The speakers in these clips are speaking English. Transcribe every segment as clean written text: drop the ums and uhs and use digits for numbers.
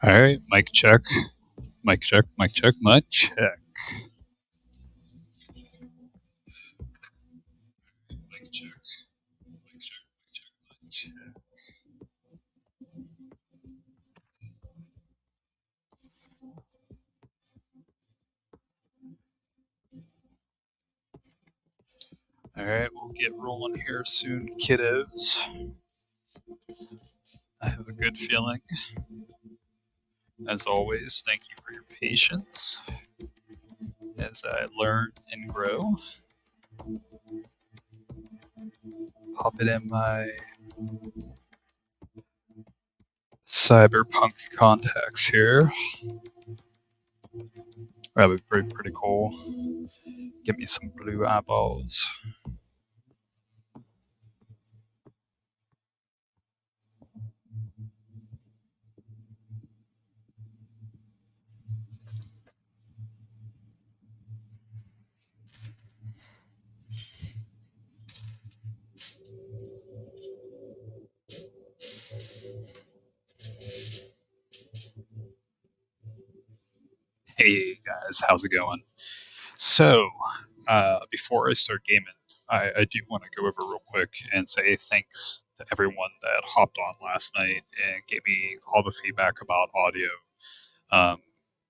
All right, mic check, mic check, mic check, mic check. Mic check, mic check, mic check, mic check. All right, we'll get rolling here soon, kiddos. I have a good feeling. As always, thank you for your patience as I learn and grow. Pop it in my Cyberpunk contacts here. That would be pretty cool. Give me some blue eyeballs. Hey guys, how's it going? So, before I start gaming, I do want to go over real quick and say thanks to everyone that hopped on last night and gave me all the feedback about audio.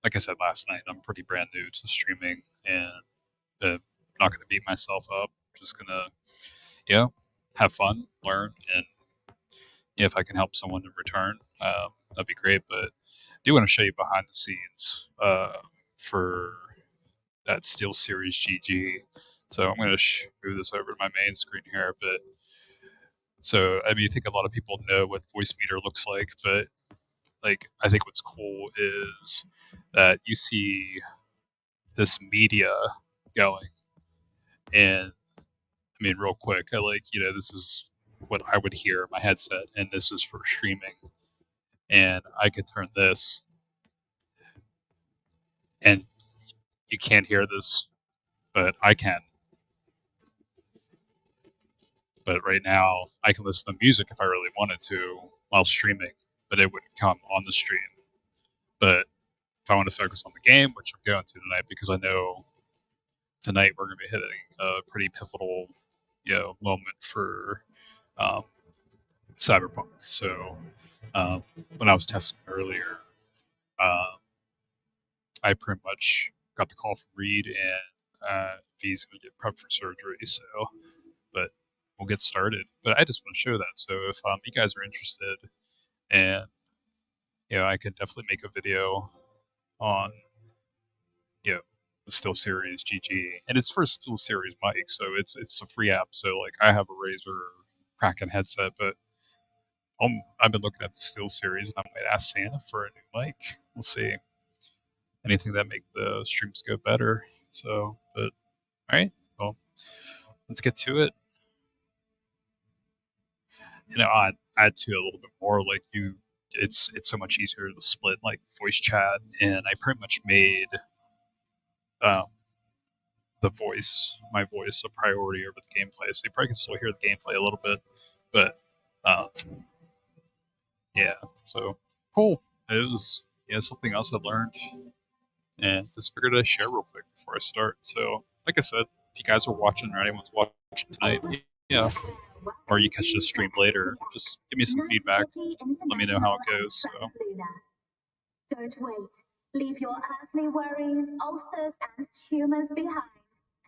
Like I said last night, I'm pretty brand new to streaming and not going to beat myself up. Just going to, have fun, learn, and if I can help someone in return, that'd be great. But I do want to show you behind the scenes for that SteelSeries GG. So I'm going to move this over to my main screen here. But so I mean, I think a lot of people know what Voicemeeter looks like, but like I think what's cool is that you see this media going, and I mean, real quick, I like this is what I would hear in my headset, and this is for streaming, and I could turn this, and you can't hear this, but I can. But right now, I can listen to music if I really wanted to while streaming, but it wouldn't come on the stream. But if I want to focus on the game, which I'm going to tonight, because I know tonight we're going to be hitting a pretty pivotal, moment for um, Cyberpunk. So when I was testing earlier, uh, I pretty much got the call from Reed, and V's going to get prepped for surgery. So, but we'll get started. But I just want to show that. So if you guys are interested, and I could definitely make a video on the SteelSeries GG, and it's for SteelSeries mic, so it's a free app. So like I have a Razer Kraken headset, but I've been looking at the SteelSeries, and I might ask Santa for a new mic. We'll see. Anything that make the streams go better. So, but all right, well, let's get to it. I'd add to it a little bit more. Like it's so much easier to split like voice chat, and I pretty much made um, my voice, a priority over the gameplay. So you probably can still hear the gameplay a little bit, but uh, yeah. So cool. It was something else I learned, and just figured I'd share real quick before I start. So like I said, if you guys are watching or anyone's watching tonight, or you catch this stream later, just give me some feedback. Let me know how it goes. So. Don't wait. Leave your earthly worries, ulcers, and tumors behind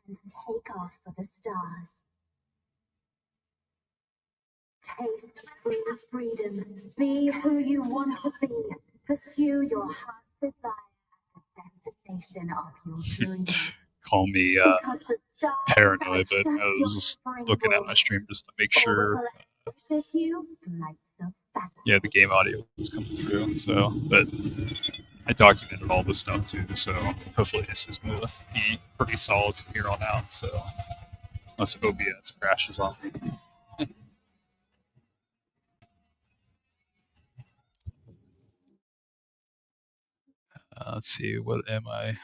and take off for the stars. Taste true freedom. Be who you want to be. Pursue your heart's desire at the destination of your dreams. Call me paranoid, but I was just looking at my stream just to make sure the game audio was coming through. So, but I documented all this stuff too, so hopefully this is going to be pretty solid from here on out. So, unless OBS crashes on me. Let's see, what am I?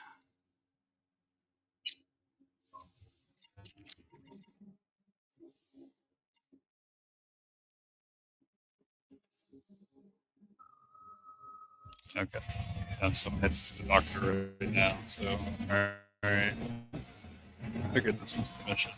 Okay. Yeah, so I'm heading to the doctor right now, so alright. I figured this was the mission.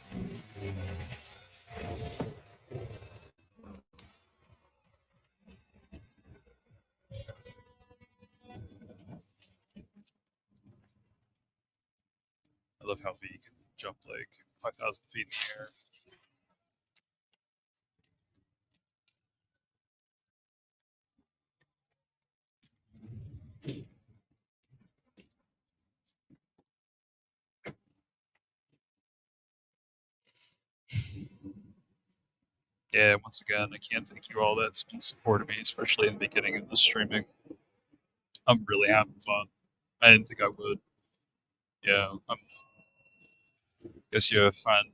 I love how V can jump like 5,000 feet in the air. Yeah, once again, I can't thank you all that's been supporting me, especially in the beginning of the streaming. I'm really having fun. I didn't think I would. Yeah, guess you find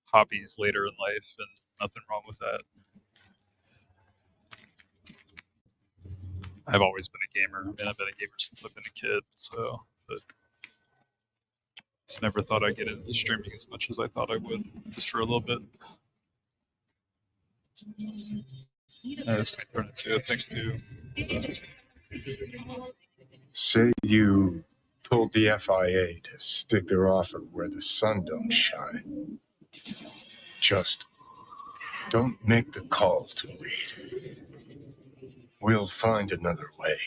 hobbies later in life, and nothing wrong with that. I've always been a gamer. I mean, I've been a gamer since I've been a kid, so but just never thought I'd get into streaming as much as I thought I would, just for a little bit. This might turn into a thing too. Say you told the FIA to stick their offer where the sun don't shine. Just don't make the calls to Reed. We'll find another way.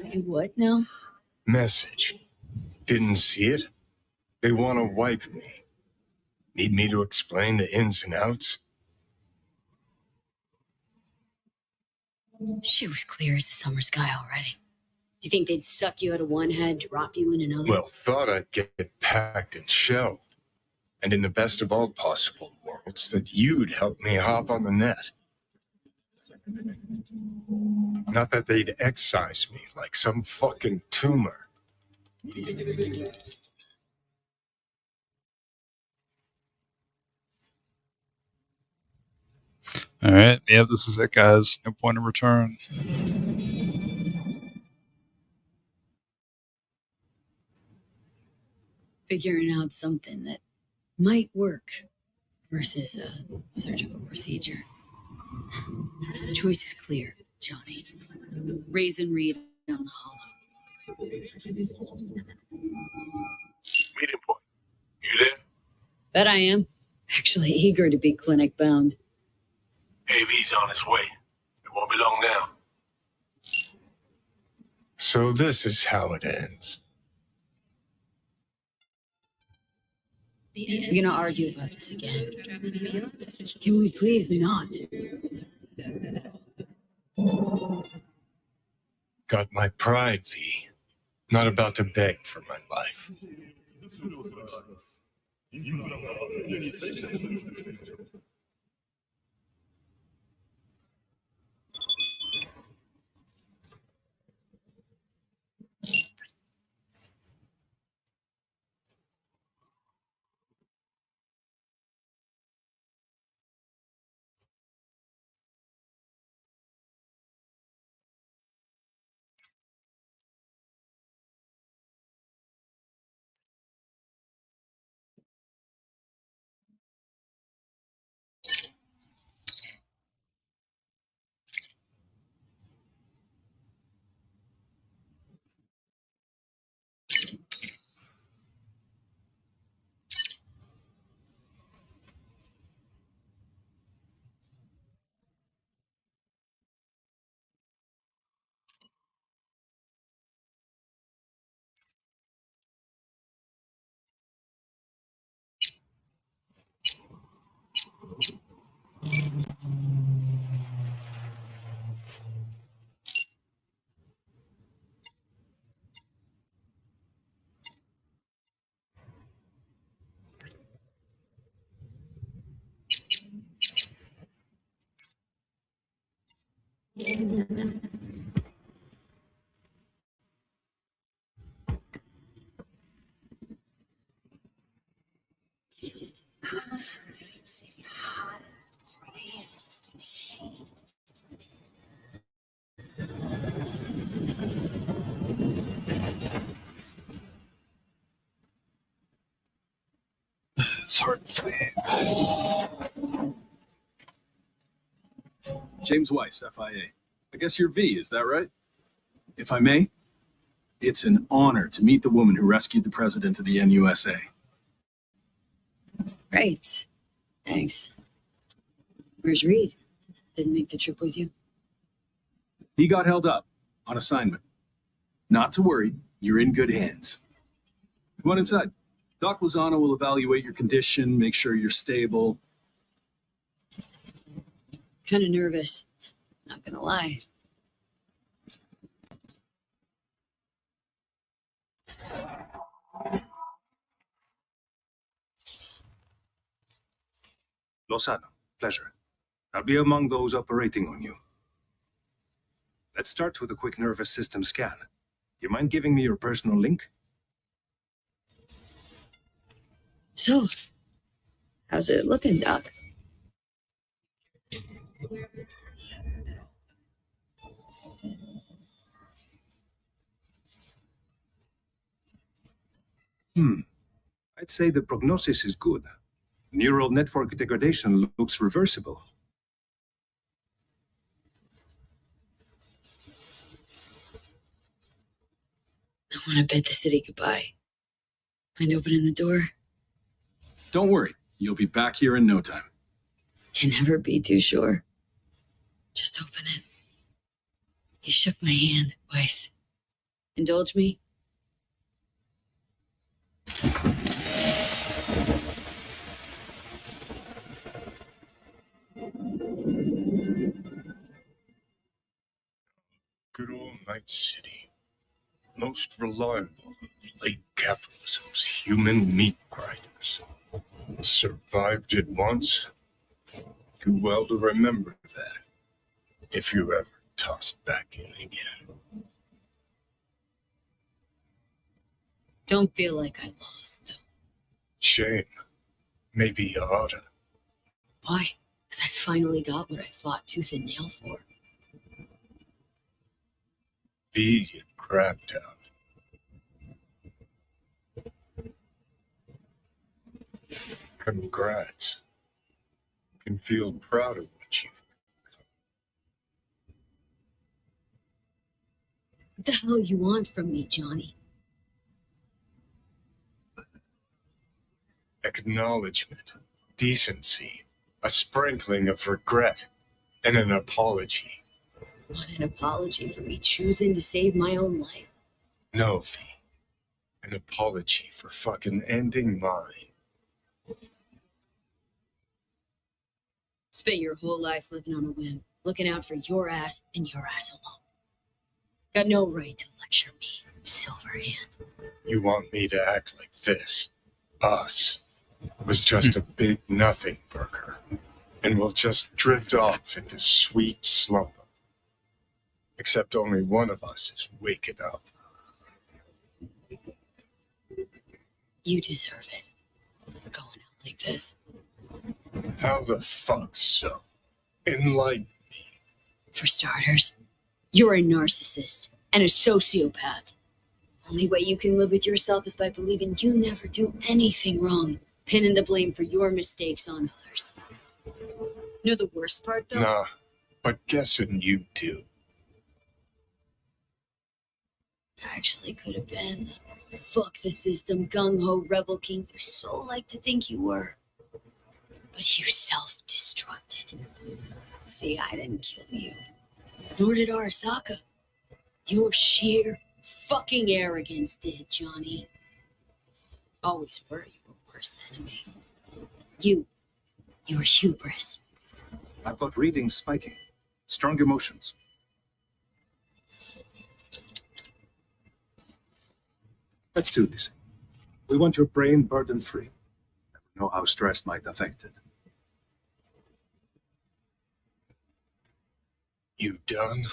Do what now? Message. Didn't see it? They want to wipe me. Need me to explain the ins and outs? Shit was clear as the summer sky already. You think they'd suck you out of one head, drop you in another? Well, thought I'd get packed and shelved. And in the best of all possible worlds, that you'd help me hop on the net. Not that they'd excise me like some fucking tumor. Alright, yeah, this is it, guys. No point of return. Figuring out something that might work versus a surgical procedure. Choice is clear, Johnny. Raisin Reed on the hollow. Meeting point. You there? Bet I am. Actually eager to be clinic bound. AV's on his way. It won't be long now. So this is how it ends. We're gonna argue about this again. Can we please not? Got my pride, V. Not about to beg for my life. It's hard to say. James Weiss, FIA. I guess you're V, is that right? If I may, it's an honor to meet the woman who rescued the president of the NUSA. Right. Thanks. Where's Reed? Didn't make the trip with you? He got held up on assignment. Not to worry, you're in good hands. Come on inside. Doc Lozano will evaluate your condition, make sure you're stable. Kind of nervous. Not gonna lie. Lozano, pleasure. I'll be among those operating on you. Let's start with a quick nervous system scan. You mind giving me your personal link? So, how's it looking, Doc? I'd say the prognosis is good. Neural network degradation looks reversible. I want to bid the city goodbye. Mind opening the door? Don't worry, you'll be back here in no time. Can never be too sure. Just open it. You shook my hand, Weiss. Indulge me? Good old Night City. Most reliable of late capitalism's human meat grinders. Survived it once. Too well to remember that. If you ever tossed back in again. Don't feel like I lost, though. Shame. Maybe you oughta. Why? Because I finally got what I fought tooth and nail for. Be in Crabtown. Congrats. Can feel proud of what you've What the hell you want from me, Johnny? acknowledgement, decency, a sprinkling of regret, and an apology. Want an apology for me choosing to save my own life? No, V. An apology for fucking ending mine. Spent your whole life living on a whim, looking out for your ass and your ass alone. Got no right to lecture me, Silverhand. You want me to act like this? Us was just a big nothing burger, and we'll just drift off into sweet slumber. Except only one of us is waking up. You deserve it. Going out like this. How the fuck so? Enlighten me. For starters, you're a narcissist and a sociopath. Only way you can live with yourself is by believing you never do anything wrong, pinning the blame for your mistakes on others. Know the worst part, though? Nah, but guessing you do. Actually could have been the fuck the system, gung-ho rebel king you so like to think you were. But you self-destructed. See, I didn't kill you. Nor did Arasaka. Your sheer fucking arrogance did, Johnny. Always were your worst enemy. Your hubris. I've got readings spiking. Strong emotions. Let's do this. We want your brain burden-free. I know how stress might affect it. You done?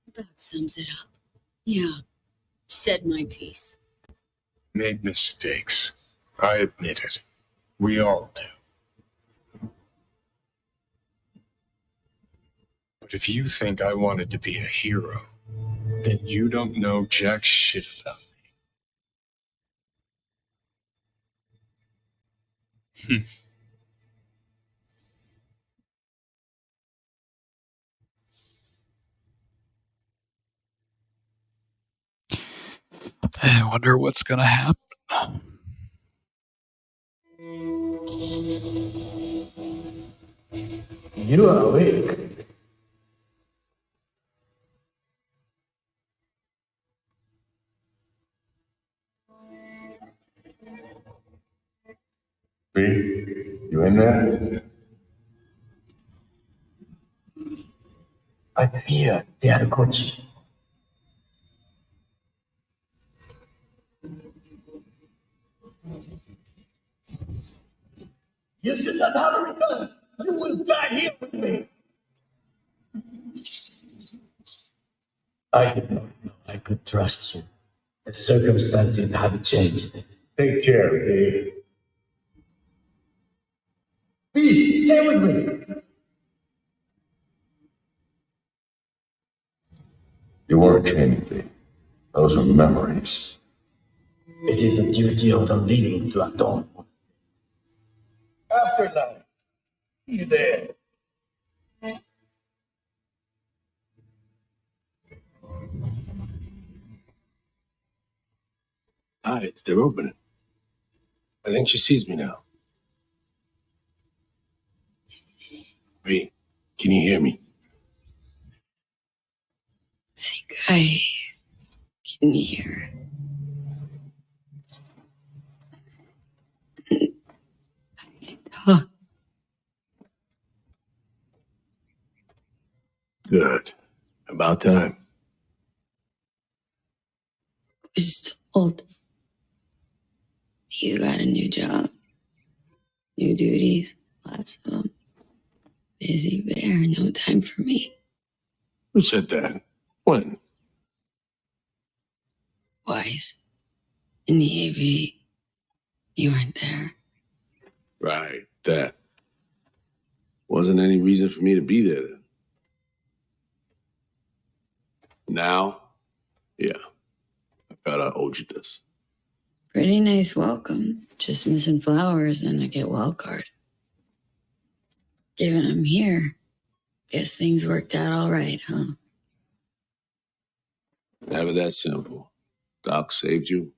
About sums it up. Yeah. Said my piece. Made mistakes. I admit it. We all do. But if you think I wanted to be a hero, then you don't know jack shit about me. I wonder what's gonna happen. You are awake. B, you in there? I'm here, dear coach. You should not have returned. You will die here with me. I did not know I could trust you. The circumstances have changed. Take care, B. B, stay with me. You weren't training, B. Those are memories. It is the duty of the living to atone. Afterlife. You there? Hi, they're opening. I think she sees me now. V, can you hear me? Think I can hear. I can talk. Good. About time. I was told you got a new job, new duties, lots of them. Busy bear, no time for me. Who said that? When? Wise. In the AV, you weren't there. Right, that. Wasn't any reason for me to be there then. Now? Yeah. I felt I owed you this. Pretty nice welcome. Just missing flowers and a get well card. Given I'm here, guess things worked out all right, huh? Never that simple. Doc saved you.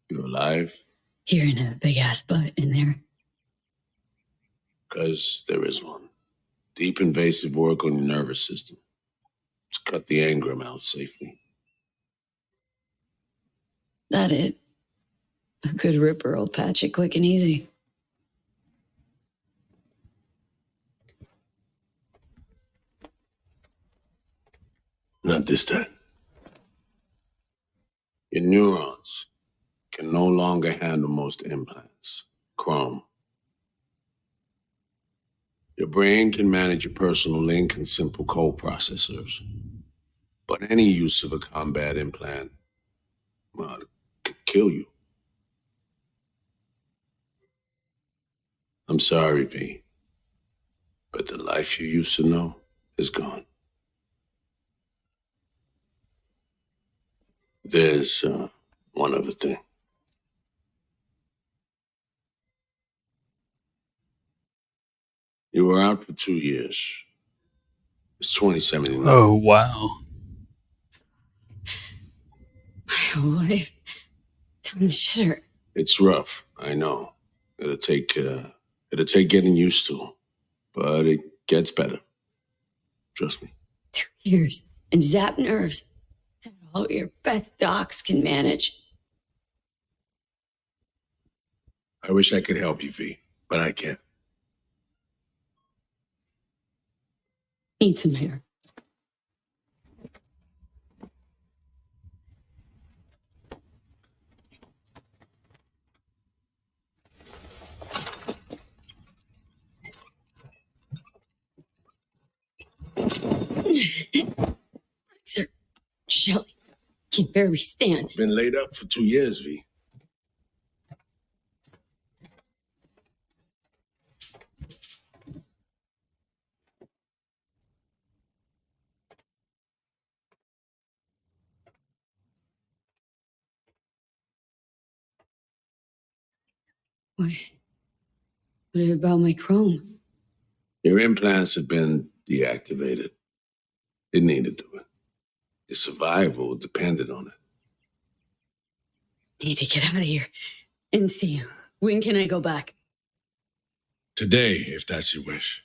You're alive. Hearing a big ass butt in there. Because there is one. Deep invasive work on your nervous system. To cut the engram out safely. That it. A good ripper will patch it quick and easy. Not this time. Your neurons can no longer handle most implants. Chrome. Your brain can manage your personal link and simple code processors. But any use of a combat implant, well, it could kill you. I'm sorry, V. But the life you used to know is gone. There's one other thing. You were out for 2 years. It's 2079. Oh wow. My whole life. Down the shitter. It's rough, I know. It'll take getting used to, but it gets better. Trust me. 2 years and zap nerves. And all your best docs can manage. I wish I could help you, V, but I can't. Need some hair. Sir, Shelly can barely stand. Been laid up for 2 years, V. What about my chrome? Your implants have been deactivated. It needed to. Your survival depended on it. I need to get out of here and see you. When can I go back? Today, if that's your wish.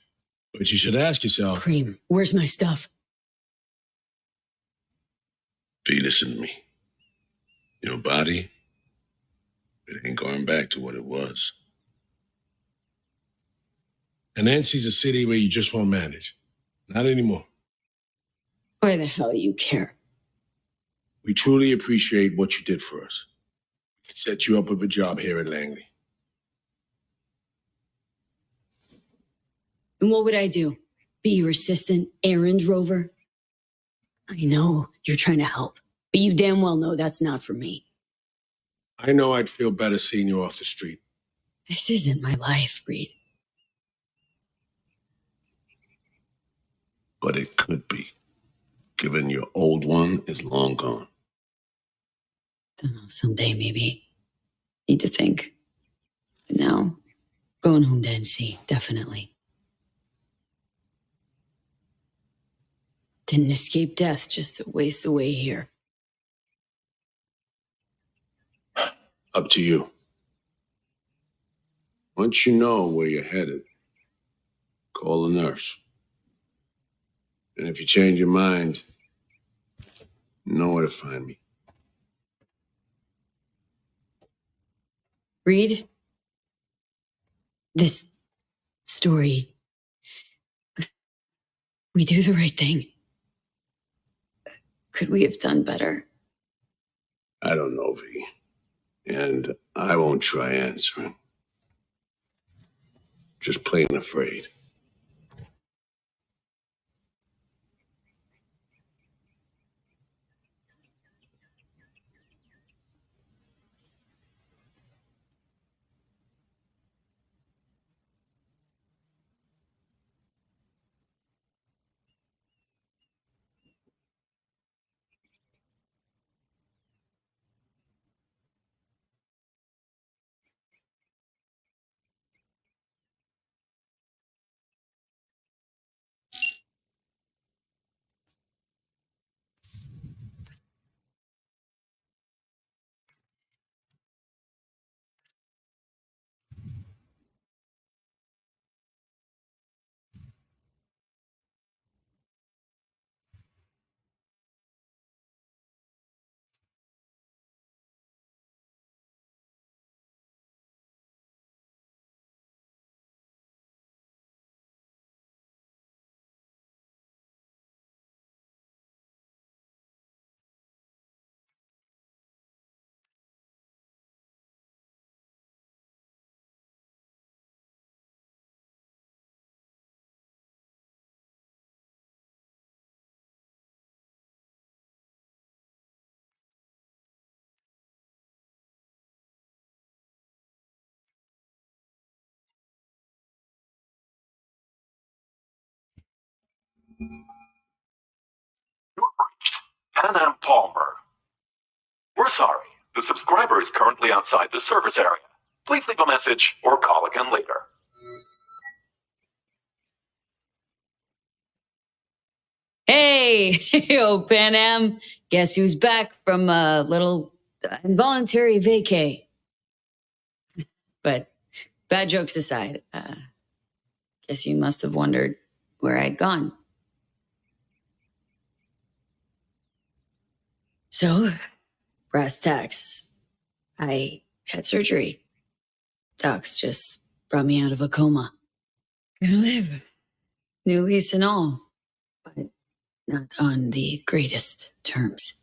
But you should ask yourself, Cream, where's my stuff? do you listen to me? Your body, it ain't going back to what it was. And Nancy's a city where you just won't manage. Not anymore. Why the hell you care? We truly appreciate what you did for us. We can set you up with a job here at Langley. And what would I do? Be your assistant, errand rover? I know you're trying to help, but you damn well know that's not for me. I know I'd feel better seeing you off the street. This isn't my life, Reed. But it could be, given your old one is long gone. Don't know, someday maybe. Need to think. But now, going home to NC, definitely. Didn't escape death just to waste away here. Up to you. Once you know where you're headed, call the nurse. And if you change your mind, you know where to find me. Reed, this story, we do the right thing. Could we have done better? I don't know, V. And I won't try answering. Just plain afraid. Pan Am Palmer. We're sorry. The subscriber is currently outside the service area. Please leave a message or call again later. Hey, yo, Pan Am. Guess who's back from a little involuntary vacay? But bad jokes aside, guess you must have wondered where I'd gone. So, brass tacks. I had surgery. Docs just brought me out of a coma. Gonna live. New lease and all. But not on the greatest terms.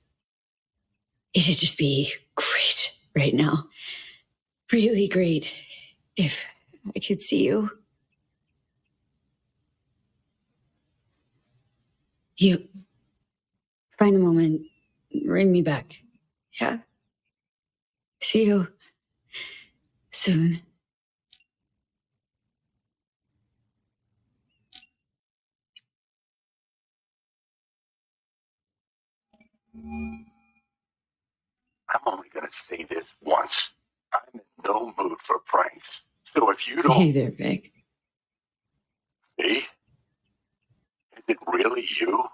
It'd just be great right now. Really great if I could see you. You find a moment, ring me back. Yeah? See you soon. I'm only gonna say this once. I'm in no mood for pranks. So if you don't... Hey there, Vic. See? Is it really you?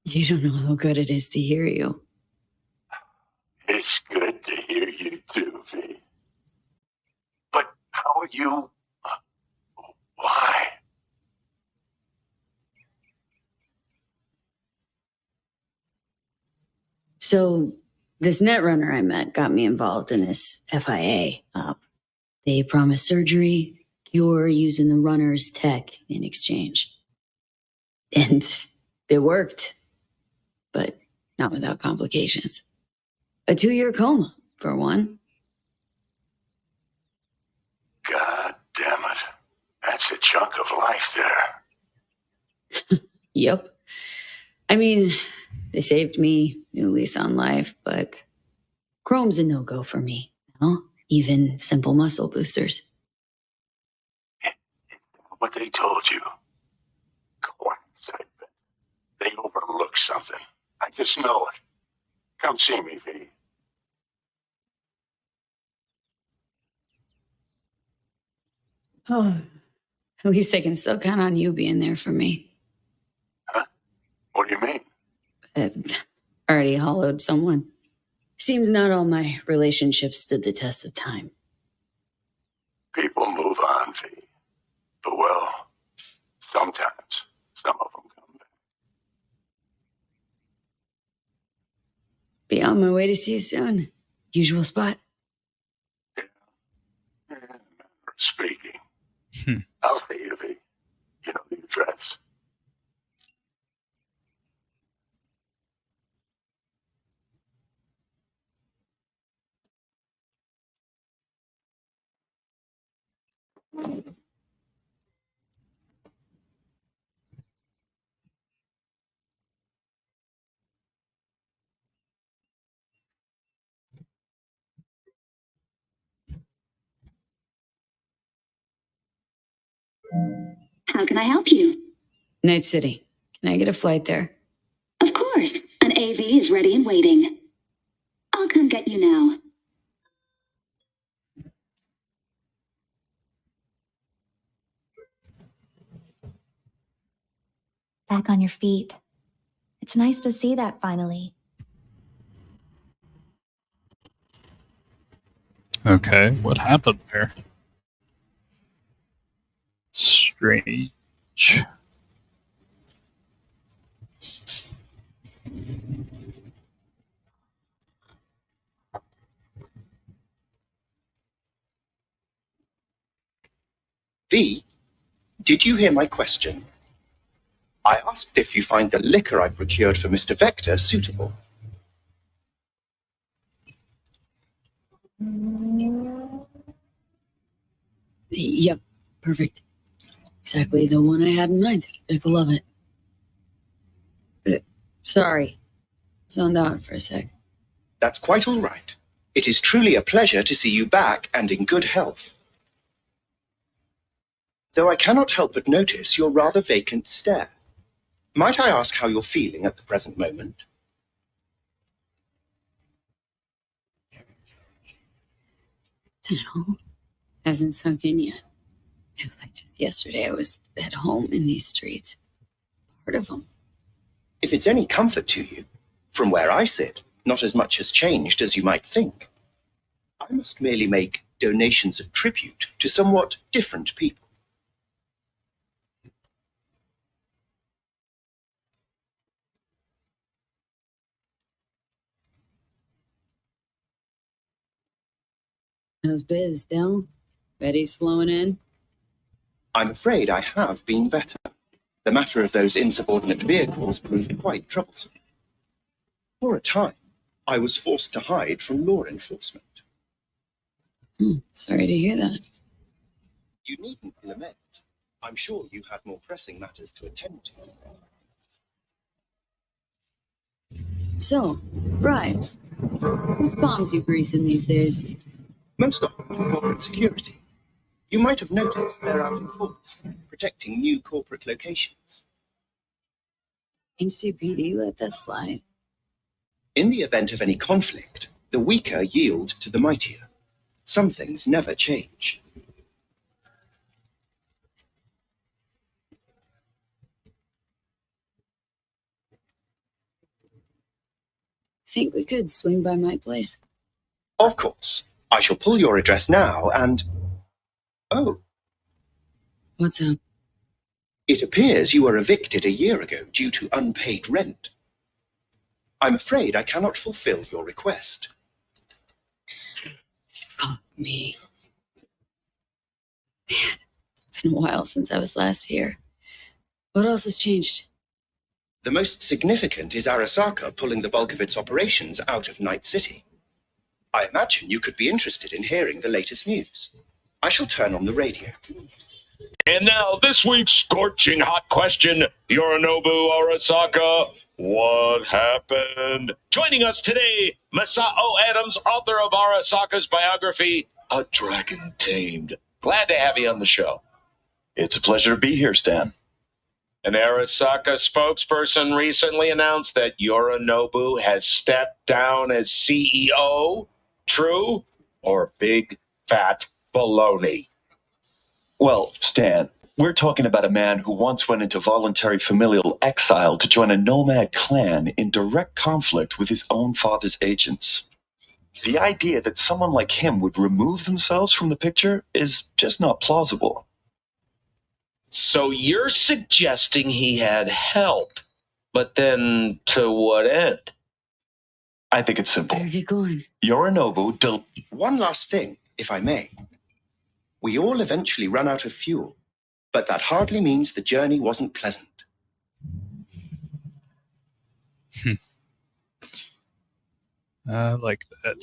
You don't know how good it is to hear you. It's good to hear you too, V. But how are you? Why? So, this netrunner I met got me involved in this FIA. They promised surgery, cure using the runner's tech in exchange. And it worked, but not without complications. A 2-year coma, for one. God damn it. That's a chunk of life there. Yep. I mean, they saved me, new lease on life, but chrome's a no-go for me. No? Even simple muscle boosters. What they told you. Quacks, I bet. They overlooked something. I just know it. Come see me, V. Oh, at least I can still count on you being there for me. Huh? What do you mean? Already hollowed someone. Seems not all my relationships stood the test of time. People move on, V. But well, sometimes some of them come back. Be on my way to see you soon. Usual spot. Yeah. Manner of speaking. Hmm. I'll see you, V. You know the address. How can I help you? Night City. Can I get a flight there? Of course. An AV is ready and waiting. I'll come get you now. Back on your feet. It's nice to see that finally. Okay, what happened there? Strange. V, did you hear my question? I asked if you find the liquor I procured for Mr. Vector suitable. Yep, perfect. Exactly the one I had in mind. Vic will love it. Sorry. Zoned out for a sec. That's quite all right. It is truly a pleasure to see you back and in good health. Though I cannot help but notice your rather vacant stare. Might I ask how you're feeling at the present moment? Dunno. Hasn't sunk in yet. Feels like just yesterday I was at home in these streets. Part of them. If it's any comfort to you, from where I sit, not as much has changed as you might think. I must merely make donations of tribute to somewhat different people. How's biz, Dell? Betty's flowing in? I'm afraid I have been better. The matter of those insubordinate vehicles proved quite troublesome. For a time, I was forced to hide from law enforcement. Sorry to hear that. You needn't lament. I'm sure you had more pressing matters to attend to. So, bribes. Whose bombs you greasing these days? Most of them to corporate security. You might have noticed they're out in force, protecting new corporate locations. NCPD let that slide. In the event of any conflict, the weaker yield to the mightier. Some things never change. Think we could swing by my place? Of course. I shall pull your address now and... Oh, What's up? it appears you were evicted a year ago due to unpaid rent. I'm afraid I cannot fulfill your request. Fuck me. Man, been a while since I was last here. What else has changed? The most significant is Arasaka pulling the bulk of its operations out of Night City. I imagine you could be interested in hearing the latest news. I shall turn on the radio. And now, this week's scorching hot question, Yorinobu Arasaka, what happened? Joining us today, Masao Adams, author of Arasaka's biography, A Dragon Tamed. Glad to have you on the show. It's a pleasure to be here, Stan. An Arasaka spokesperson recently announced that Yorinobu has stepped down as CEO. True or big fat baloney? Well, Stan, we're talking about a man who once went into voluntary familial exile to join a nomad clan in direct conflict with his own father's agents. The idea that someone like him would remove themselves from the picture is just not plausible. So you're suggesting he had help, but then to what end? I think it's simple. Better get going. Yorinobu One last thing, if I may. We all eventually run out of fuel, but that hardly means the journey wasn't pleasant. I like that.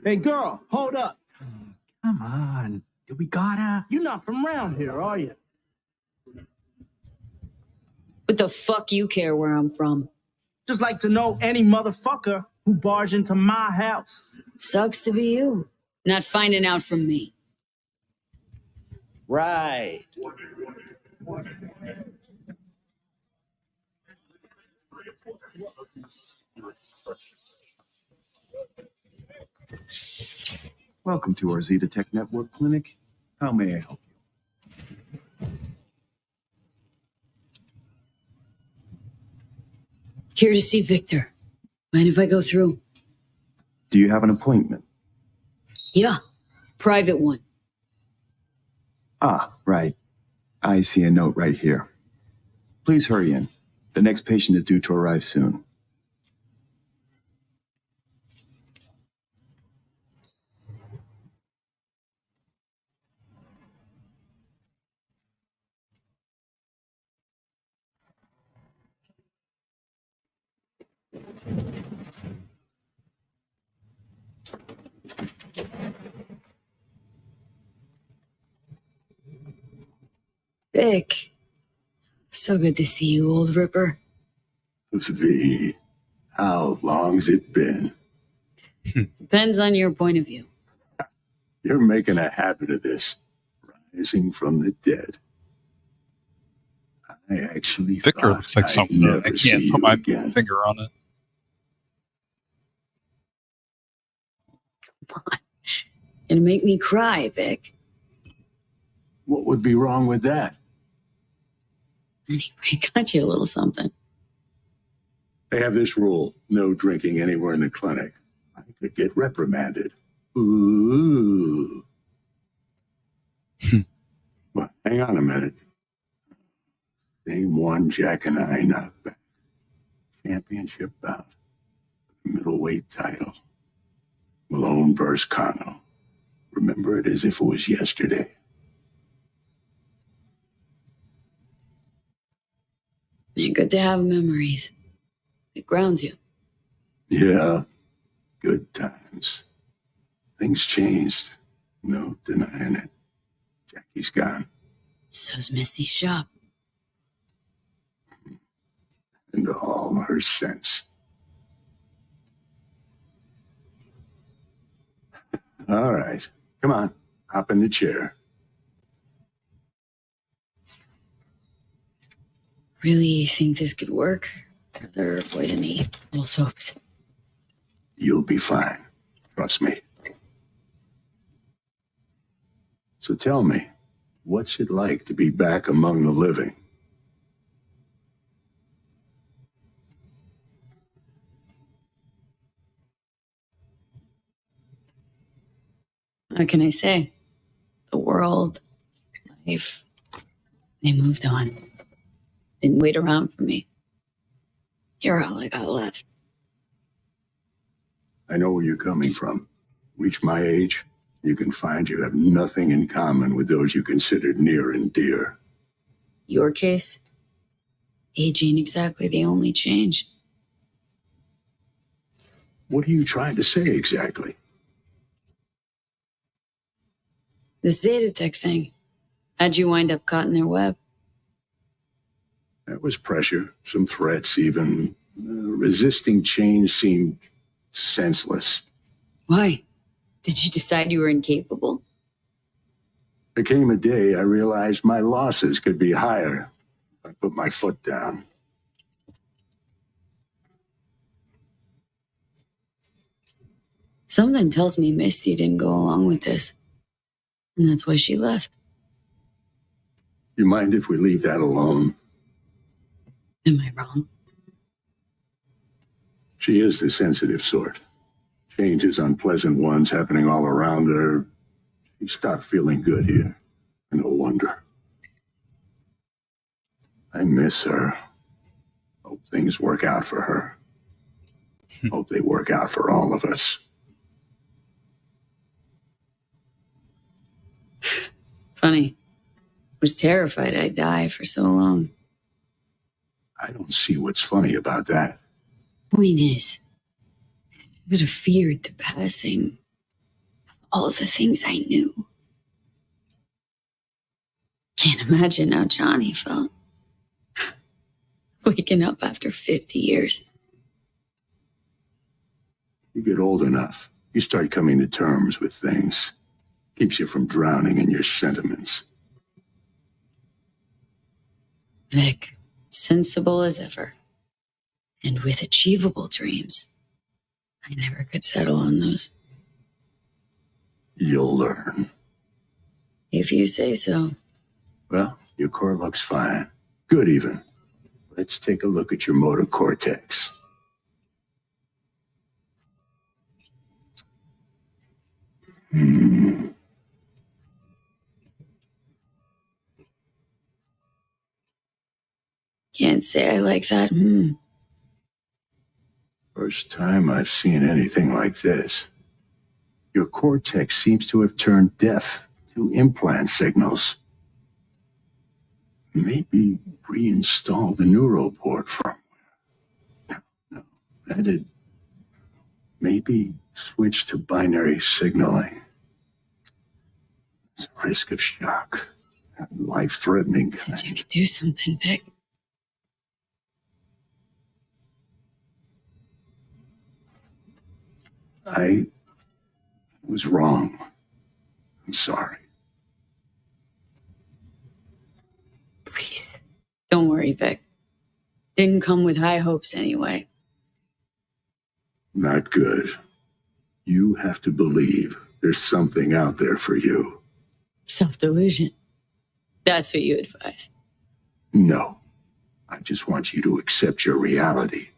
Hey, girl, hold up. Come on. Do we gotta? You're not from around here, are you? What the fuck you care where I'm from? Just like to know any motherfucker who barged into my house. Sucks to be you. Not finding out from me. Right. Welcome to our Zeta Tech Network Clinic. How may I help you? Here to see Victor. Mind if I go through? Do you have an appointment? Yeah. Private one. Ah, right. I see a note right here. Please hurry in. The next patient is due to arrive soon. Vic. So good to see you, old Ripper. V, how long's it been? Depends on your point of view. You're making a habit of this, rising from the dead. I actually Victor thought looks like I'd something never I see can't you put my again. finger on it. Come on. Gonna make me cry, Vic. What would be wrong with that? Anyway, got you a little something. They have this rule, no drinking anywhere in the clinic. I could get reprimanded. Ooh. Well, hang on a minute. Same one Jack and I knocked back. Championship bout. Middleweight title. Malone versus Kano. Remember it as if it was yesterday. Man, good to have memories. It grounds you. Yeah, good times. Things changed. No denying it. Jackie's gone. So's Misty's shop. And all her sense. All right. Come on. Hop in the chair. Really think this could work? Rather avoid any false hopes. You'll be fine. Trust me. So tell me, what's it like to be back among the living? What can I say? The world, life, they moved on. Didn't wait around for me. You're all I got left. I know where you're coming from. Reach my age, you can find you have nothing in common with those you considered near and dear. Your case? Age ain't exactly the only change. What are you trying to say exactly? The Zetatech thing. How'd you wind up caught in their web? There was pressure, some threats even. Resisting change seemed senseless. Why? Did you decide you were incapable? There came a day I realized my losses could be higher. I put my foot down. Something tells me Misty didn't go along with this. And that's why she left. You mind if we leave that alone? Am I wrong? She is the sensitive sort. Changes, unpleasant ones happening all around her. She stopped feeling good here. No wonder. I miss her. Hope things work out for her. Hope they work out for all of us. Funny. Was terrified I'd die for so long. I don't see what's funny about that. Point is, I would have feared the passing of all the things I knew. Can't imagine how Johnny felt. Waking up after 50 years. You get old enough, you start coming to terms with things. Keeps you from drowning in your sentiments. Vic, sensible as ever. And with achievable dreams. I never could settle on those. You'll learn. If you say so. Well, your core looks fine. Good even. Let's take a look at your motor cortex. Can't say I like that. First time I've seen anything like this. Your cortex seems to have turned deaf to implant signals. Maybe reinstall the neural port firmware. No, edit. Maybe switch to binary signaling. It's a risk of shock. Life-threatening. Said you could do something, Vic. I was wrong. I'm sorry. Please. Don't worry, Vic. Didn't come with high hopes anyway. Not good. You have to believe there's something out there for you. Self-delusion. That's what you advise. No. I just want you to accept your reality.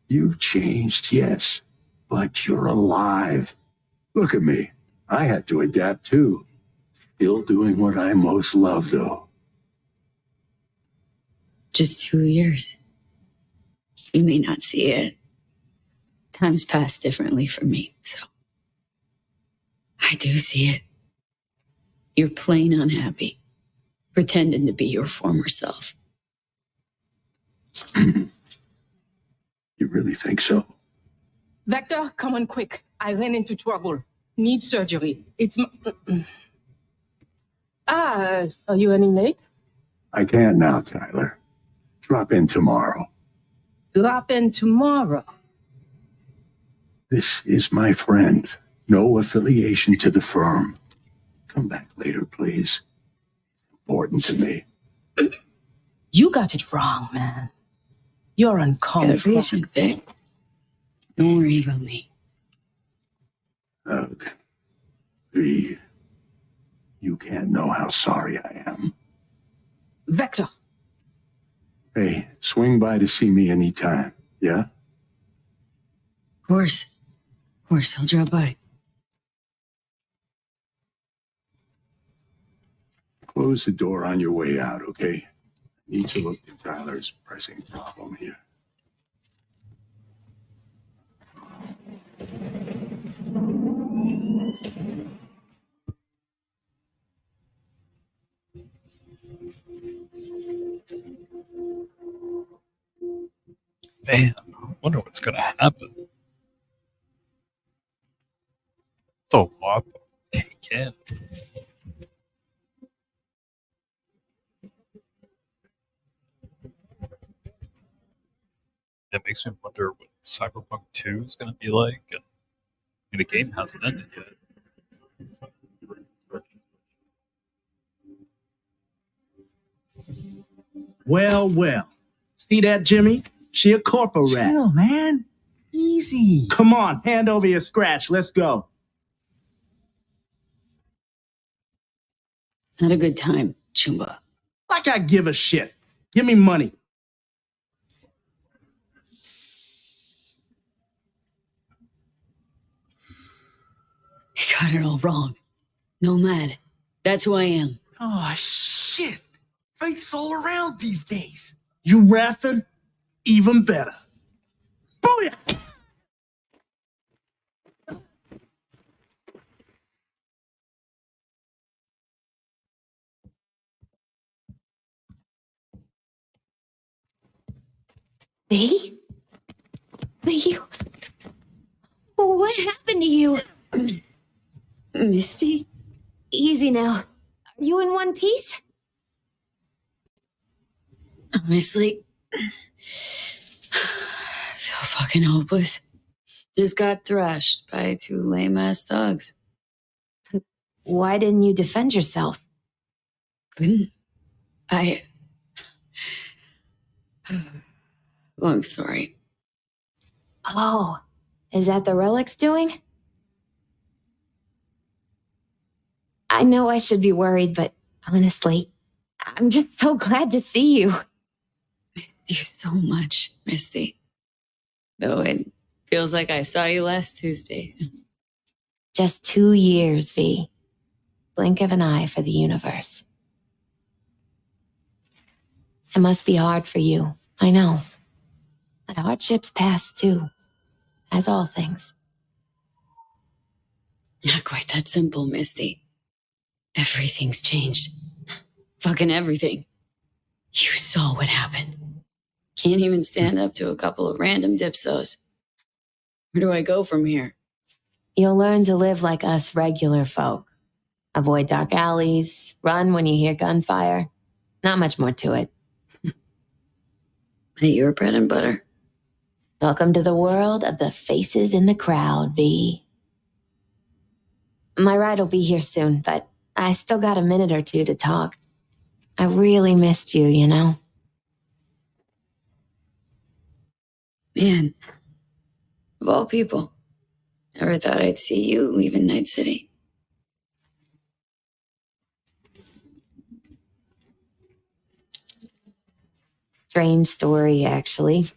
You've changed, yes, but you're alive. Look at me. I had to adapt too. Still doing what I most love, though. Just 2 years. You may not see it. Time's passed differently for me, so. I do see it. You're plain unhappy. Pretending to be your former self. You really think so? Vector, come on quick. I ran into trouble. Need surgery. It's are you running late? I can't now, Tyler. Drop in tomorrow. Drop in tomorrow. This is my friend. No affiliation to the firm. Come back later, please. Important to me. You got it wrong, man. You're uncalled Got a for. patient, babe. Don't worry about me. Look, V, you can't know how sorry I am. Vector. Hey, swing by to see me anytime, yeah? Of course. Of course, I'll drop by. Close the door on your way out, okay? Need to look at Tyler's pressing problem here. Man, I wonder what's gonna happen. It's a lot to take in. It makes me wonder what Cyberpunk 2 is gonna be like, and the game hasn't ended yet. Well, well. See that, Jimmy? She a corporate rat. Chill, man. Easy. Come on, hand over your scratch. Let's go. Not a good time, Chumba. Like I give a shit. Give me money. I got it all wrong. Nomad. That's who I am. Oh, shit. Fights all around these days. You rapping? Even better. Booyah! Me? But you... What happened to you? Misty? Easy now. Are you in one piece? Honestly, I feel fucking hopeless. Just got thrashed by 2 lame-ass thugs. Why didn't you defend yourself? Couldn't. Long story. Oh, is that the Relic's doing? I know I should be worried, but honestly, I'm just so glad to see you. Missed you so much, Misty. Though it feels like I saw you last Tuesday. Just 2 years, V. Blink of an eye for the universe. It must be hard for you, I know. But hardships pass too, as all things. Not quite that simple, Misty. Everything's changed. Fucking everything. You saw what happened. Can't even stand up to a couple of random dipsos. Where do I go from here? You'll learn to live like us regular folk. Avoid dark alleys, run when you hear gunfire. Not much more to it. Hey, your bread and butter. Welcome to the world of the faces in the crowd, V. My ride will be here soon, but I still got a minute or two to talk. I really missed you, you know? Man, of all people, never thought I'd see you leaving Night City. Strange story, actually.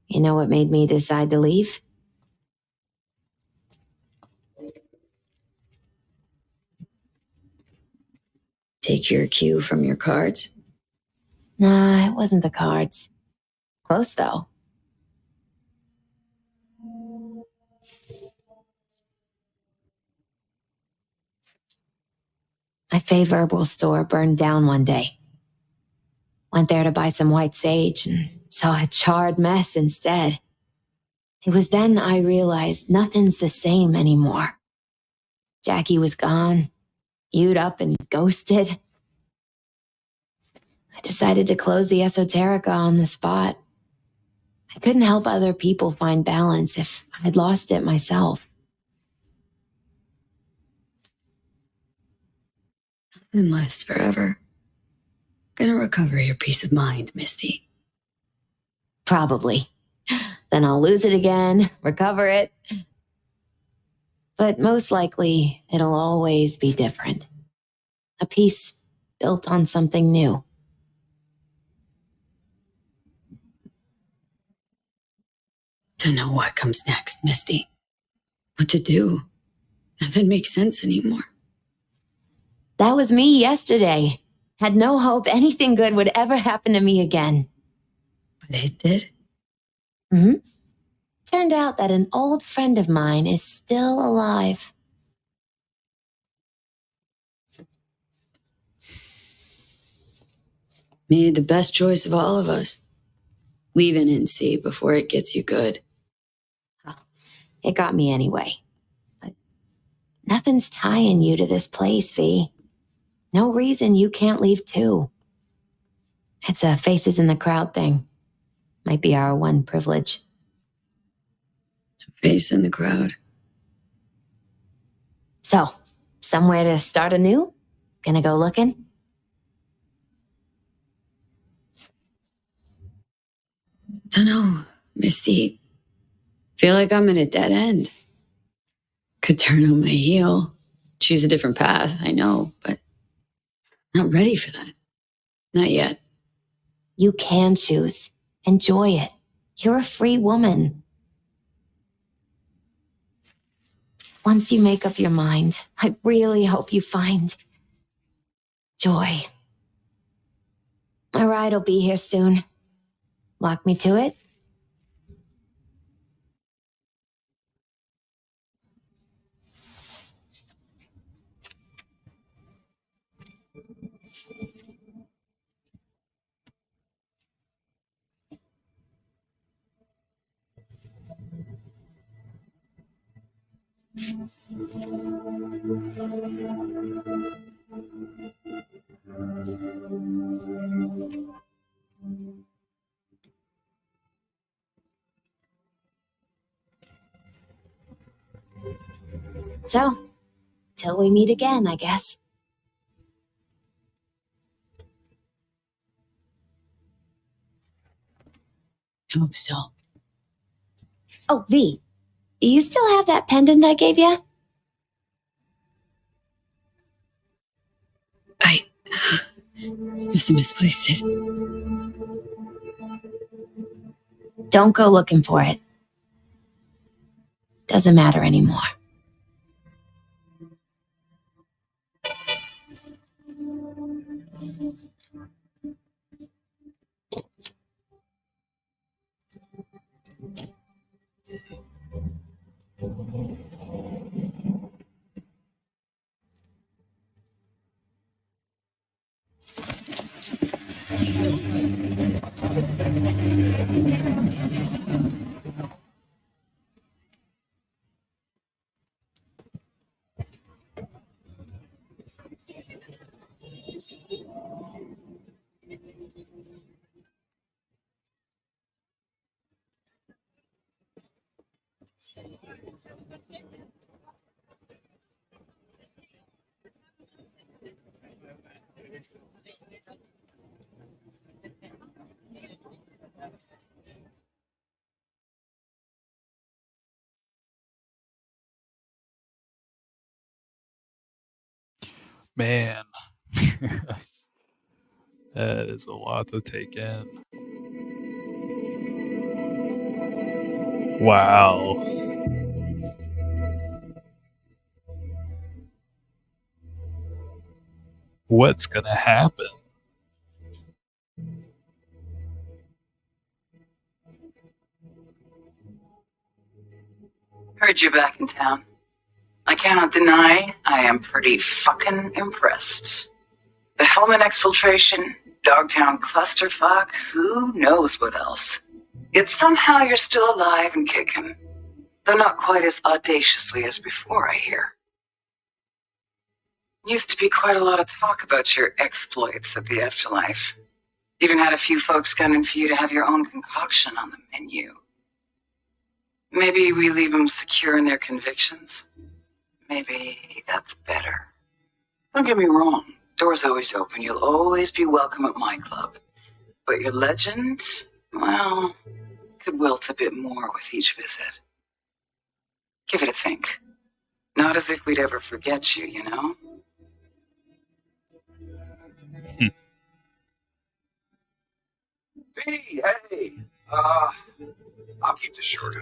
You know what made me decide to leave? Take your cue from your cards? Nah, it wasn't the cards. Close, though. My favorite herbal store burned down one day. Went there to buy some white sage and saw a charred mess instead. It was then I realized nothing's the same anymore. Jackie was gone, You'd up and ghosted. I decided to close the esoterica on the spot. I couldn't help other people find balance if I'd lost it myself. Nothing lasts forever. gonna recover your peace of mind, Misty. Probably. Then I'll lose it again, recover it. But most likely, it'll always be different. A piece built on something new. To know what comes next, Misty. What to do. Nothing makes sense anymore. That was me yesterday. Had no hope anything good would ever happen to me again. But it did? Mm-hmm. Turned out that an old friend of mine is still alive. Made the best choice of all of us. Leaving NC before it gets you good. It got me anyway. But nothing's tying you to this place, V. No reason you can't leave too. It's a faces in the crowd thing. Might be our one privilege. Face in the crowd. So, somewhere to start anew? Gonna go looking? Dunno, Misty. Feel like I'm at a dead end. Could turn on my heel. Choose a different path, I know, but not ready for that. Not yet. You can choose. Enjoy it. You're a free woman. Once you make up your mind, I really hope you find joy. My ride will be here soon. Walk me to it? So, till we meet again, I guess. Hope so. Oh, V, do you still have that pendant I gave you? I must have misplaced it. Don't go looking for it. Doesn't matter anymore. Man, that is a lot to take in. Wow. What's gonna happen? Heard you're back in town. I cannot deny I am pretty fucking impressed. The helmet exfiltration, Dogtown clusterfuck, who knows what else. Yet somehow you're still alive and kicking. Though not quite as audaciously as before, I hear. Used to be quite a lot of talk about your exploits at the afterlife. Even had a few folks gunning for you to have your own concoction on the menu. Maybe we leave them secure in their convictions. Maybe that's better. Don't get me wrong. Door's always open. You'll always be welcome at my club. But your legend, well, could wilt a bit more with each visit. Give it a think. Not as if we'd ever forget you, you know? Hey, I'll keep this short,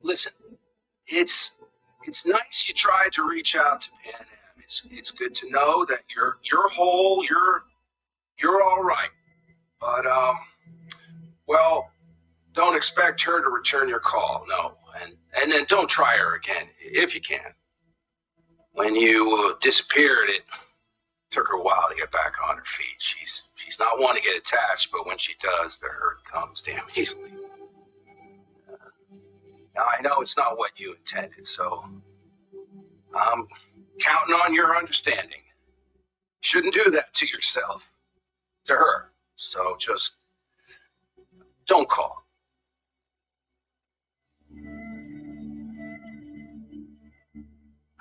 listen, it's nice you tried to reach out to Pan Am. It's good to know that you're whole, you're all right. But well, don't expect her to return your call, no. And then don't try her again if you can. When you disappeared, it took her a while to get back on her feet. She's not one to get attached, but when she does, the hurt comes damn easily. Now, I know it's not what you intended, so I'm counting on your understanding. You shouldn't do that to yourself, to her. So just don't call.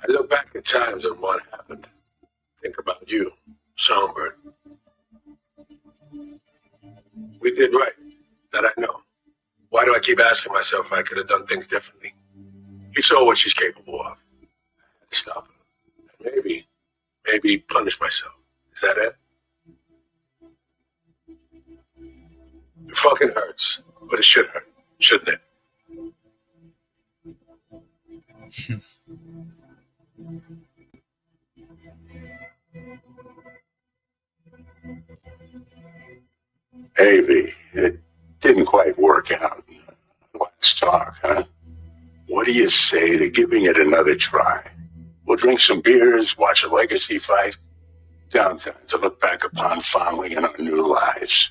I look back at times and what happened. Think about you, Songbird. We did right, that I know. Why do I keep asking myself if I could have done things differently? You saw what she's capable of. I had to stop her. And maybe punish myself. Is that it? It fucking hurts, but it should hurt, shouldn't it? Hey, V, it didn't quite work out. Let's talk, huh? What do you say to giving it another try? We'll drink some beers, watch a legacy fight. Downtown to look back upon fondly in our new lives.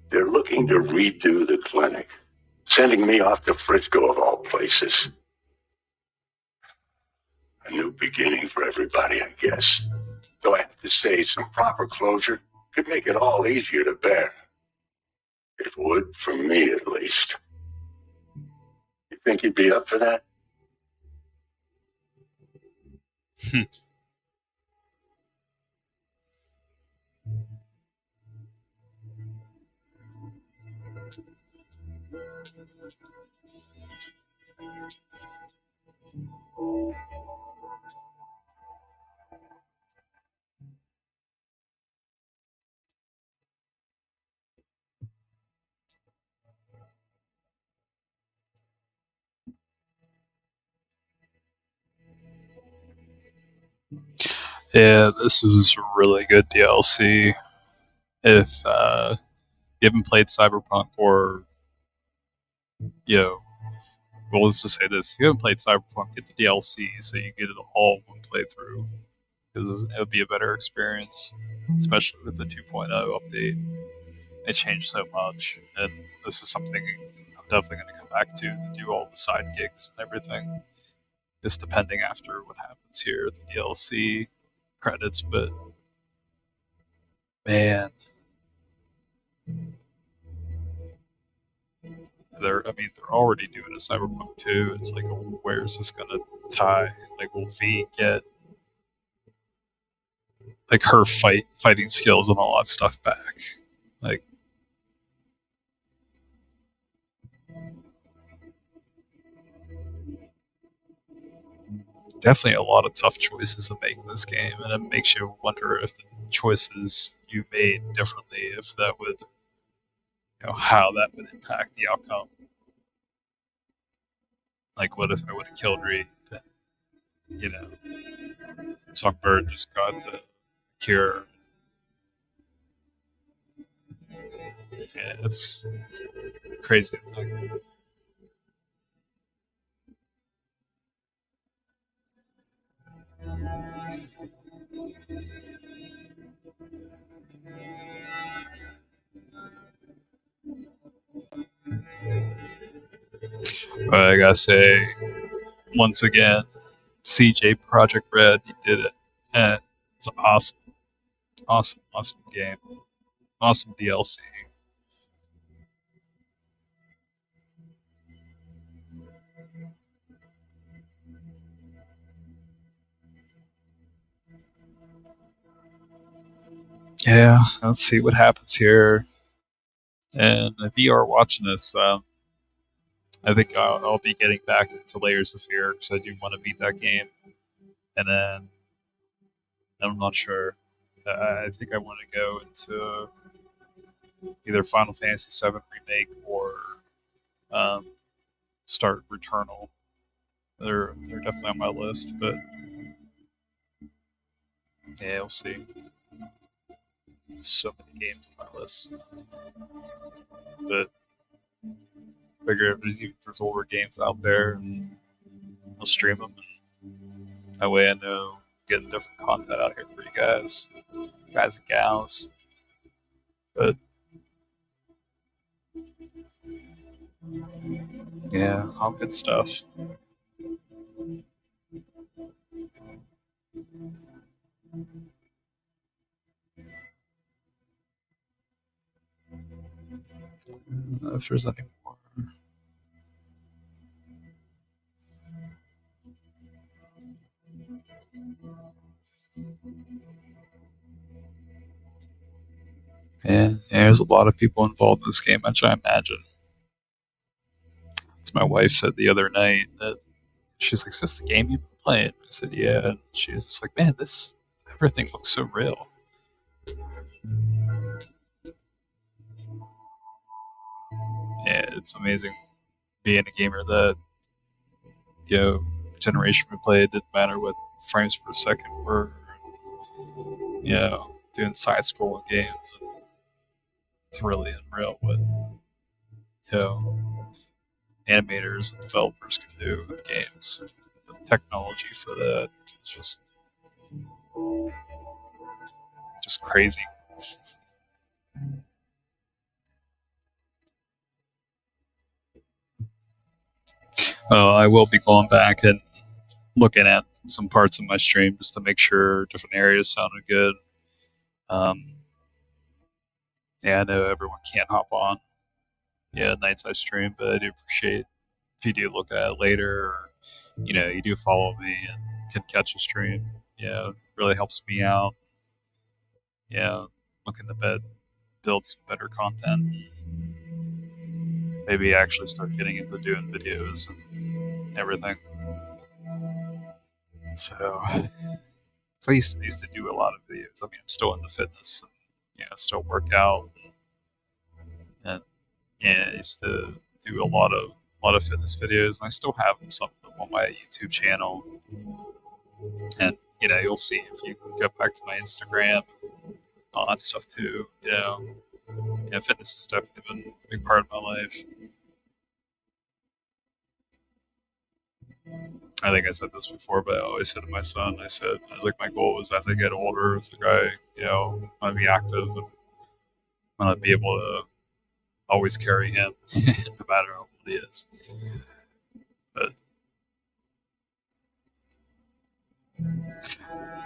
They're looking to redo the clinic, sending me off to Frisco of all places. A new beginning for everybody, I guess. Though I have to say, some proper closure could make it all easier to bear. It would, for me at least. You think you'd be up for that? Yeah, this was really good DLC. If you haven't played Cyberpunk, or well, let's just say this: if you haven't played Cyberpunk, get the DLC so you get it all in one playthrough, because it would be a better experience, especially with the 2.0 update. It changed so much, and this is something I'm definitely going to come back to do all the side gigs and everything. Just depending after what happens here, the DLC credits, but man, they're already doing a Cyberpunk 2. It's like, where is this gonna tie? Like, will V get like her fighting skills and all that stuff back? Like, definitely a lot of tough choices to make in this game, and it makes you wonder if the choices you made differently, if that would, how that would impact the outcome. Like, what if I would have killed Reed? Songbird just got the cure. Yeah, it's a crazy thing. But I gotta say, once again, CJ Project Red, you did it. And it's an awesome game. Awesome DLC. yeah, let's see what happens here. And if you are watching this, I think I'll be getting back into Layers of Fear because I do want to beat that game. And then I'm not sure. I think I want to go into either Final Fantasy VII Remake or start Returnal. They're definitely on my list, but yeah, we'll see. So many games on my list, but figure if there's older games out there, I'll stream them. That way, I know getting different content out here for you guys and gals. But yeah, all good stuff. I don't know if there's any more. And there's a lot of people involved in this game, which I imagine. As my wife said the other night, that she's like, "Is this the game you've been playing?" I said, "Yeah." And she was just like, "Man, everything looks so real." Yeah, it's amazing being a gamer that, generation we played, didn't matter what frames per second were, doing side-scrolling games. And it's really unreal what, animators and developers can do with games. The technology for that is just crazy. I will be going back and looking at some parts of my stream just to make sure different areas sounded good. Yeah, I know everyone can't hop on nights I stream, but I do appreciate if you do look at it later, or you do follow me and can catch a stream. Yeah, it really helps me out. Yeah, looking to build some better content. Maybe actually start getting into doing videos and everything. So I used to do a lot of videos. I mean, I'm still into fitness and still work out, and I used to do a lot of fitness videos, and I still have some of them on my YouTube channel. And you'll see if you go back to my Instagram, all that stuff too. Fitness has definitely been a big part of my life. I think I said this before, but I always said to my son, I was like, my goal is as I get older, it's like I want to be active and want to be able to always carry him, no matter how old he is. But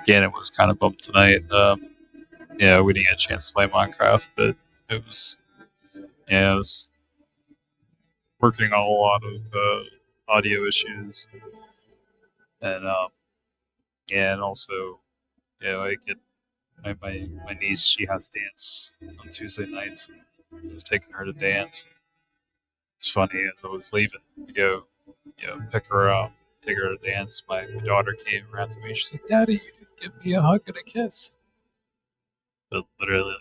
again, it was kind of bummed tonight. We didn't get a chance to play Minecraft, but it was working on a lot of audio issues, and also, I get my niece. She has dance on Tuesday nights, and I was taking her to dance. It's funny, as I was leaving to go, pick her up, take her to dance. My daughter came around to me. She's like, "Daddy, you didn't give me a hug and a kiss." But literally,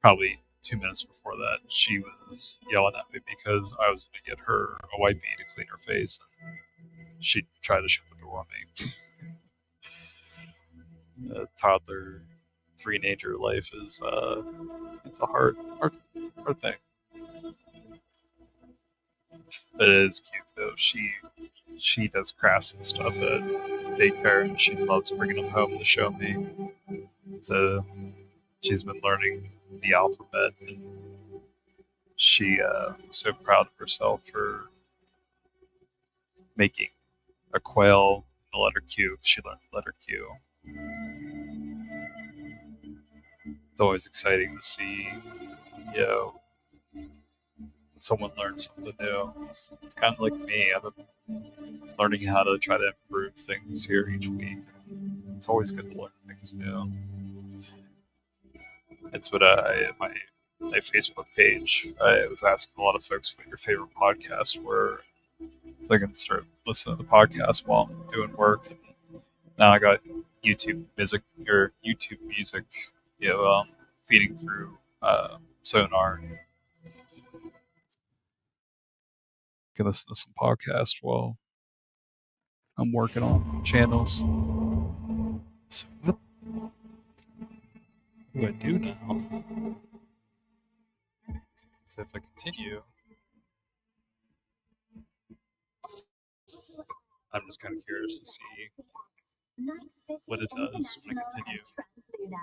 probably 2 minutes before that, she was yelling at me because I was going to get her a wipe to clean her face. She tried to shut the door on me. Toddler, teenager life is it's a hard thing. But it is cute though. She does crafts and stuff at daycare, and she loves bringing them home to show me. So she's been learning the alphabet, and she was so proud of herself for making a quail in the letter Q. She learned the letter Q. It's always exciting to see, someone learn something new. It's kind of like me. I've been learning how to try to improve things here each week. It's always good to learn things new. it's what my Facebook page. I was asking a lot of folks what your favorite podcasts were. So I can start listening to the podcast while I'm doing work. And now I got YouTube music, feeding through Sonar. Can listen to some podcasts while I'm working on channels. So what do I do now? So if I continue, I'm just kind of curious to see what it does when I continue.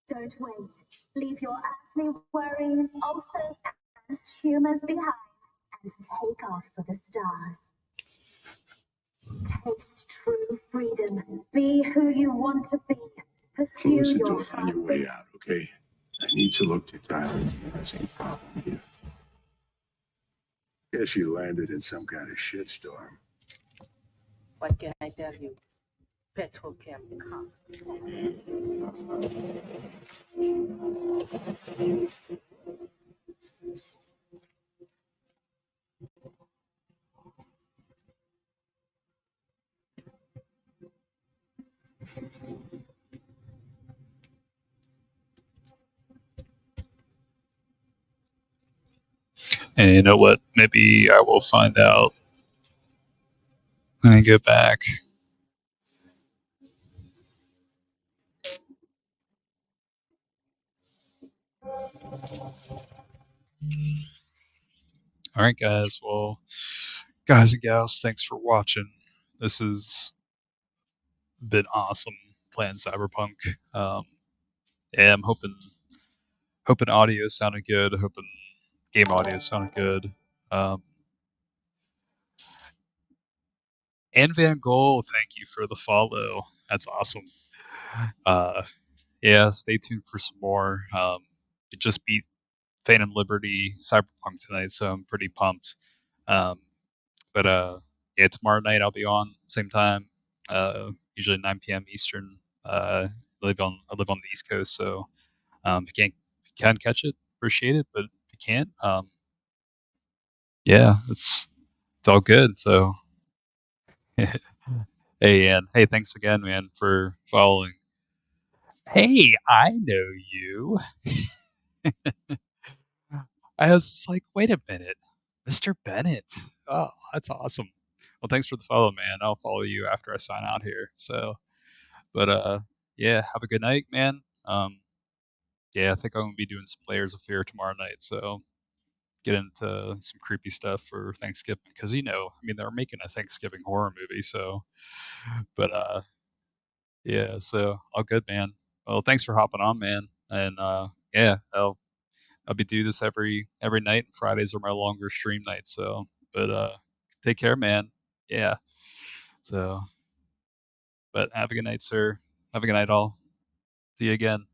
Don't wait. Leave your earthly worries, ulcers, and tumors behind and take off for the stars. Taste true freedom. Be who you want to be. Pursue Close the your door on your heart. way out, okay? I need to look to Tyler. That's a problem here. Guess you landed in some kind of shitstorm. What can I tell you? Petrochem cop. And you know what? Maybe I will find out when I go back. All right, guys. Well, guys and gals, thanks for watching. This has been awesome playing Cyberpunk. Yeah, I'm hoping audio sounded good. Hoping game audio sounded good. And Van Gogh, thank you for the follow. That's awesome. Yeah, stay tuned for some more. It just beat Fate and Liberty Cyberpunk tonight, so I'm pretty pumped. But yeah, tomorrow night I'll be on same time, usually 9 p.m. Eastern. I live on the East Coast, so if you can catch it, appreciate it. But if you can't, yeah, it's all good. So hey, thanks again, man, for following. Hey, I know you. I was just like, wait a minute, Mr. Bennett. Oh, that's awesome. Well, thanks for the follow, man. I'll follow you after I sign out here. So, but yeah, have a good night, man. Yeah, I think I'm gonna be doing some Layers of Fear tomorrow night. So get into some creepy stuff for Thanksgiving because they're making a Thanksgiving horror movie. So, but yeah, so all good, man. Well, thanks for hopping on, man. And yeah, I'll be doing this every night. Fridays are my longer stream nights. So, but take care, man. Yeah. So, but have a good night, sir. Have a good night, all. See you again.